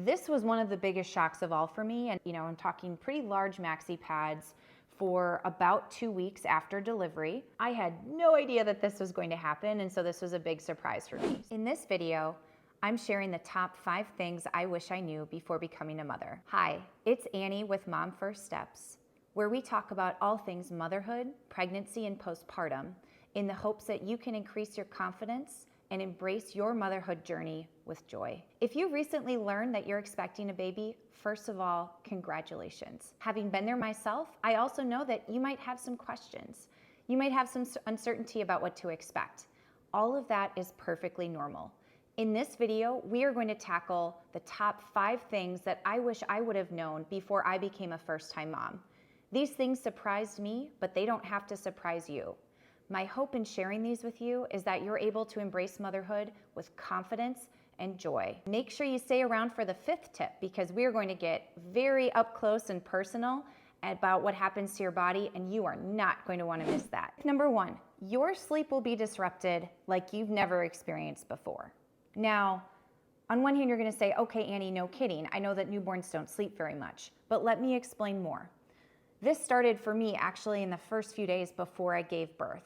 This was one of the biggest shocks of all for me. And I'm talking pretty large maxi pads for about 2 weeks after delivery. I had no idea that this was going to happen, and so this was a big surprise for me. In this video, I'm sharing the top 5 things I wish I knew before becoming a mother. Hi, it's Annie with Mom First Steps, where we talk about all things motherhood, pregnancy, and postpartum in the hopes that you can increase your confidence and embrace your motherhood journey with joy. If you recently learned that you're expecting a baby, first of all, congratulations. Having been there myself, I also know that you might have some questions. You might have some uncertainty about what to expect. All of that is perfectly normal. In this video, we are going to tackle the top 5 things that I wish I would have known before I became a first-time mom. These things surprised me, but they don't have to surprise you. My hope in sharing these with you is that you're able to embrace motherhood with confidence and joy. Make sure you stay around for the 5th tip, because we are going to get very up close and personal about what happens to your body, and you are not going to want to miss that. Number 1, your sleep will be disrupted like you've never experienced before. Now, on one hand, you're going to say, okay, Annie, no kidding. I know that newborns don't sleep very much, but let me explain more. This started for me actually in the first few days before I gave birth.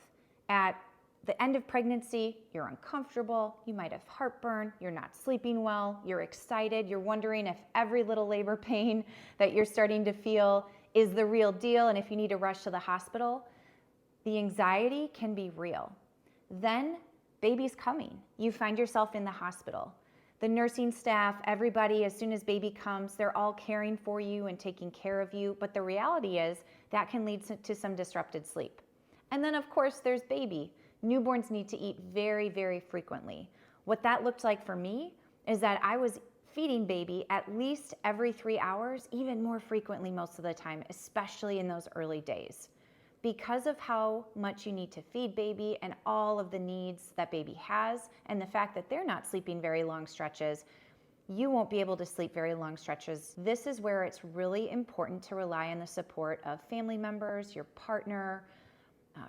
At the end of pregnancy, you're uncomfortable, you might have heartburn, you're not sleeping well, you're excited, you're wondering if every little labor pain that you're starting to feel is the real deal and if you need to rush to the hospital. The anxiety can be real. Then baby's coming. You find yourself in the hospital. The nursing staff, everybody, as soon as baby comes, they're all caring for you and taking care of you. But the reality is that can lead to some disrupted sleep. And then of course there's baby. Newborns need to eat very, very frequently. What that looked like for me is that I was feeding baby at least every 3 hours, even more frequently most of the time, especially in those early days. Because of how much you need to feed baby and all of the needs that baby has, and the fact that they're not sleeping very long stretches, you won't be able to sleep very long stretches. This is where it's really important to rely on the support of family members, your partner,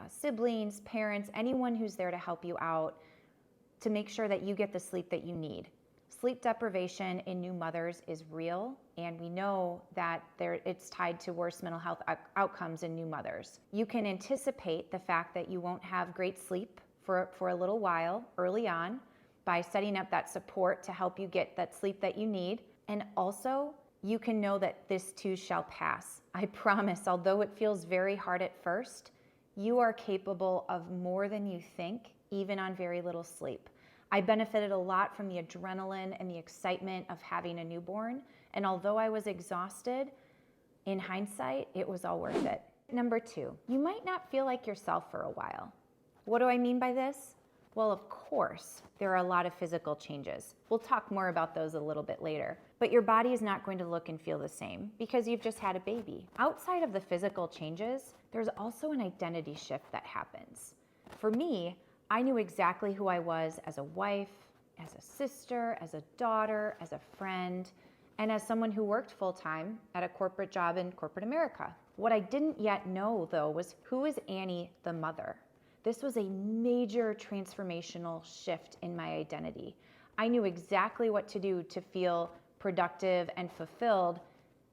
siblings, parents, anyone who's there to help you out to make sure that you get the sleep that you need. Sleep deprivation in new mothers is real, and we know that it's tied to worse mental health outcomes in new mothers. You can anticipate the fact that you won't have great sleep for a little while early on by setting up that support to help you get that sleep that you need. And also, you can know that this too shall pass. I promise, although it feels very hard at first, you are capable of more than you think, even on very little sleep. I benefited a lot from the adrenaline and the excitement of having a newborn, and although I was exhausted, in hindsight, it was all worth it. Number 2, you might not feel like yourself for a while. What do I mean by this? Well, of course, there are a lot of physical changes. We'll talk more about those a little bit later. But your body is not going to look and feel the same because you've just had a baby. Outside of the physical changes, there's also an identity shift that happens. For me, I knew exactly who I was as a wife, as a sister, as a daughter, as a friend, and as someone who worked full-time at a corporate job in corporate America. What I didn't yet know, though, was who is Annie the mother? This was a major transformational shift in my identity. I knew exactly what to do to feel productive and fulfilled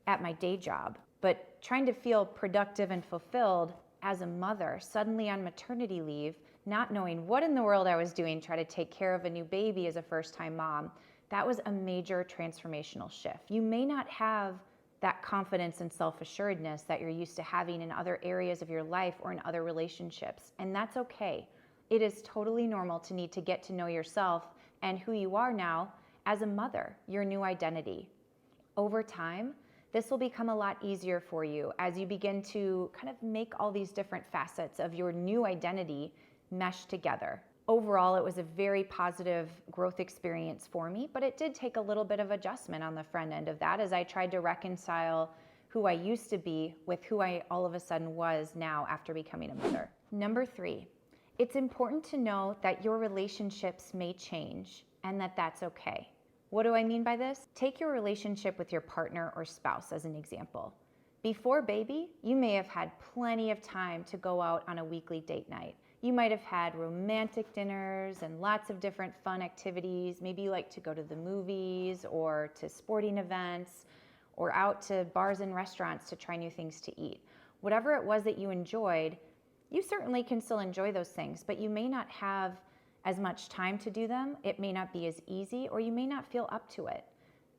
at my day job, but trying to feel productive and fulfilled as a mother, suddenly on maternity leave, not knowing what in the world I was doing, try to take care of a new baby as a first-time mom, that was a major transformational shift. You may not have that confidence and self-assuredness that you're used to having in other areas of your life or in other relationships, and that's okay. It is totally normal to need to get to know yourself and who you are now as a mother, your new identity. Over time, this will become a lot easier for you as you begin to kind of make all these different facets of your new identity mesh together. Overall, it was a very positive growth experience for me, but it did take a little bit of adjustment on the front end of that as I tried to reconcile who I used to be with who I all of a sudden was now after becoming a mother. Number 3, it's important to know that your relationships may change and that that's okay. What do I mean by this? Take your relationship with your partner or spouse as an example. Before baby, you may have had plenty of time to go out on a weekly date night. You might have had romantic dinners and lots of different fun activities. Maybe you like to go to the movies or to sporting events or out to bars and restaurants to try new things to eat. Whatever it was that you enjoyed, you certainly can still enjoy those things, but you may not have as much time to do them. It may not be as easy, or you may not feel up to it.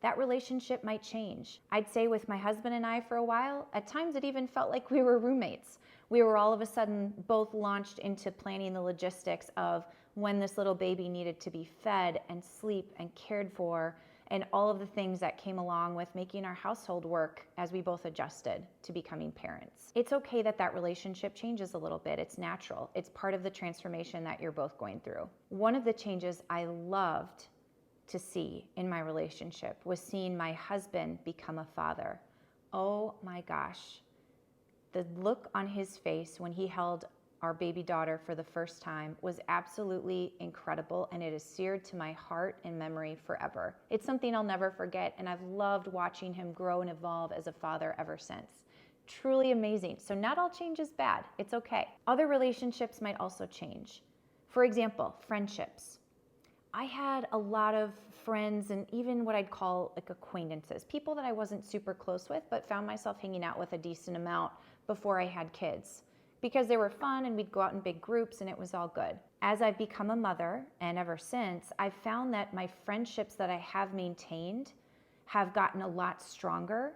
That relationship might change. I'd say with my husband and I for a while, at times it even felt like we were roommates. We were all of a sudden both launched into planning the logistics of when this little baby needed to be fed and sleep and cared for, and all of the things that came along with making our household work as we both adjusted to becoming parents. It's okay that that relationship changes a little bit. It's natural. It's part of the transformation that you're both going through. One of the changes I loved to see in my relationship was seeing my husband become a father. Oh my gosh. The look on his face when he held our baby daughter for the first time was absolutely incredible, and it is seared to my heart and memory forever. It's something I'll never forget, and I've loved watching him grow and evolve as a father ever since. Truly amazing. So not all change is bad. It's okay. Other relationships might also change. For example, friendships. I had a lot of friends and even what I'd call like acquaintances, people that I wasn't super close with, but found myself hanging out with a decent amount before I had kids, because they were fun and we'd go out in big groups and it was all good. As I've become a mother, and ever since, I've found that my friendships that I have maintained have gotten a lot stronger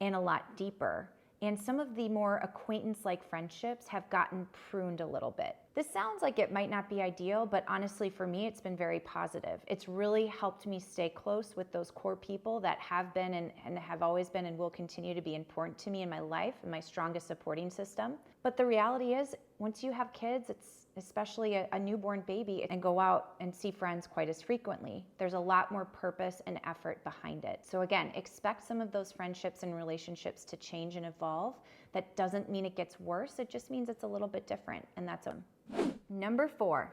and a lot deeper. And some of the more acquaintance-like friendships have gotten pruned a little bit. This sounds like it might not be ideal, but honestly for me, it's been very positive. It's really helped me stay close with those core people that have been and have always been and will continue to be important to me in my life and my strongest supporting system. But the reality is, once you have kids, it's especially a newborn baby, and go out and see friends quite as frequently. There's a lot more purpose and effort behind it. So again, expect some of those friendships and relationships to change and evolve. That doesn't mean it gets worse. It just means it's a little bit different, and that's them. Number 4,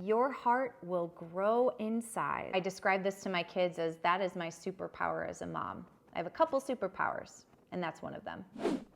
your heart will grow inside. I describe this to my kids as that is my superpower as a mom. I have a couple superpowers, and that's one of them.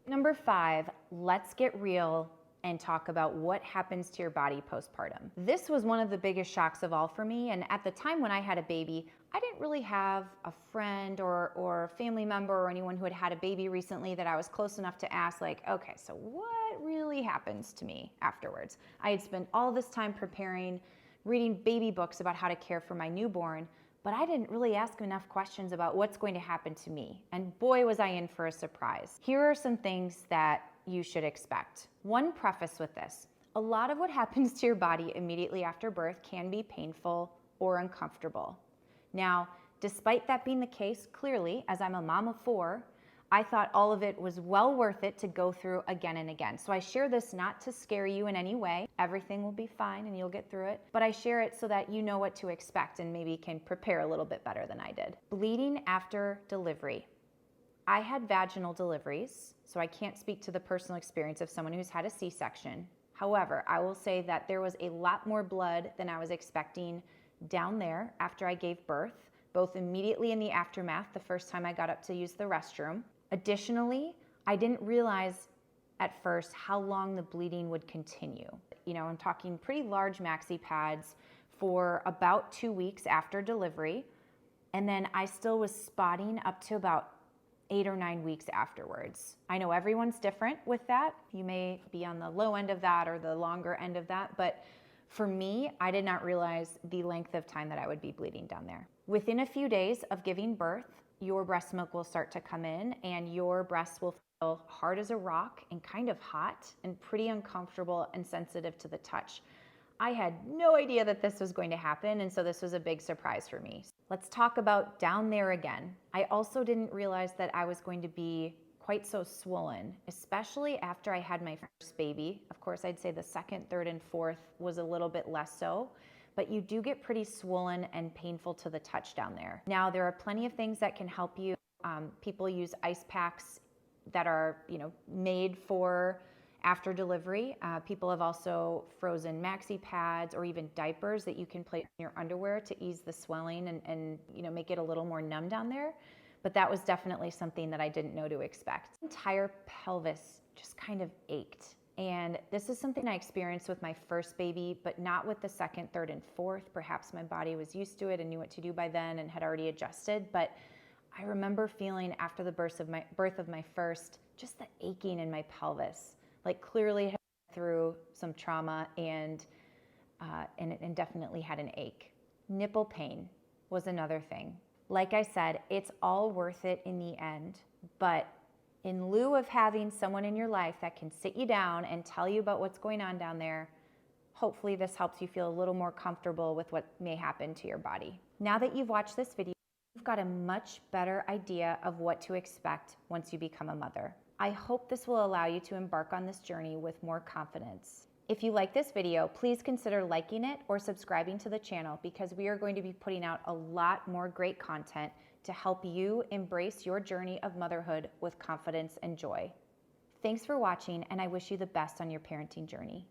Number 5, let's get real and talk about what happens to your body postpartum. This was one of the biggest shocks of all for me, and at the time when I had a baby, I didn't really have a friend or family member or anyone who had had a baby recently that I was close enough to ask, like, okay, so what really happens to me afterwards? I had spent all this time preparing, reading baby books about how to care for my newborn, but I didn't really ask enough questions about what's going to happen to me. And boy, was I in for a surprise. Here are some things that you should expect. One preface with this: a lot of what happens to your body immediately after birth can be painful or uncomfortable. Now, despite that being the case, clearly, as I'm a mom of 4, I thought all of it was well worth it to go through again and again. So I share this not to scare you in any way. Everything will be fine and you'll get through it. But I share it so that you know what to expect and maybe can prepare a little bit better than I did. Bleeding after delivery. I had vaginal deliveries, so I can't speak to the personal experience of someone who's had a C-section. However, I will say that there was a lot more blood than I was expecting down there after I gave birth, both immediately in the aftermath, the first time I got up to use the restroom. Additionally, I didn't realize at first how long the bleeding would continue. You know, I'm talking pretty large maxi pads for about 2 weeks after delivery, and then I still was spotting up to about 8 or 9 weeks afterwards. I know everyone's different with that. You may be on the low end of that or the longer end of that, but for me, I did not realize the length of time that I would be bleeding down there. Within a few days of giving birth, your breast milk will start to come in and your breasts will feel hard as a rock and kind of hot and pretty uncomfortable and sensitive to the touch. I had no idea that this was going to happen, and so this was a big surprise for me. Let's talk about down there again. I also didn't realize that I was going to be quite so swollen, especially after I had my first baby. Of course, I'd say the second, third, and fourth was a little bit less so, but you do get pretty swollen and painful to the touch down there. Now, there are plenty of things that can help you. People use ice packs that are, made for after delivery. People have also frozen maxi pads or even diapers that you can place in your underwear to ease the swelling and make it a little more numb down there. But that was definitely something that I didn't know to expect. The entire pelvis just kind of ached. And this is something I experienced with my first baby, but not with the second, third, and fourth. Perhaps my body was used to it and knew what to do by then and had already adjusted. But I remember feeling after the birth of my first, just the aching in my pelvis. Like clearly had been through some trauma and definitely had an ache. Nipple pain was another thing. Like I said, it's all worth it in the end, but in lieu of having someone in your life that can sit you down and tell you about what's going on down there, hopefully this helps you feel a little more comfortable with what may happen to your body. Now that you've watched this video, you've got a much better idea of what to expect once you become a mother. I hope this will allow you to embark on this journey with more confidence. If you like this video, please consider liking it or subscribing to the channel, because we are going to be putting out a lot more great content to help you embrace your journey of motherhood with confidence and joy. Thanks for watching, and I wish you the best on your parenting journey.